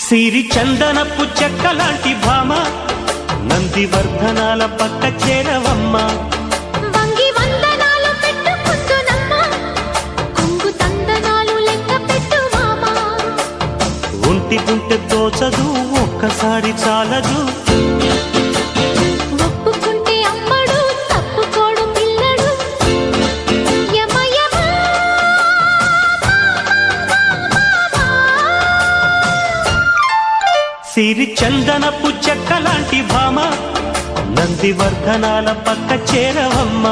సిరి చందనపు చెక్కలాంటి భామ నందివర్ధనాల పక్క చేరవమ్మ. వంగి వందనాలు పెట్టుకుంటున్నమ్మ, కొంగు తందనాలు లెక్క పెట్టు మామ. ఒంటి గుంటె తోచదు ఒక్కసారి చాలదు, ఒప్పుకుంటే అమ్మడు తప్పుకోడు పిల్లడు. యమ యమ సిరి చందనపు చెక్కలాంటి భామ నందివర్ధనాల పక్క చేరవమ్మ.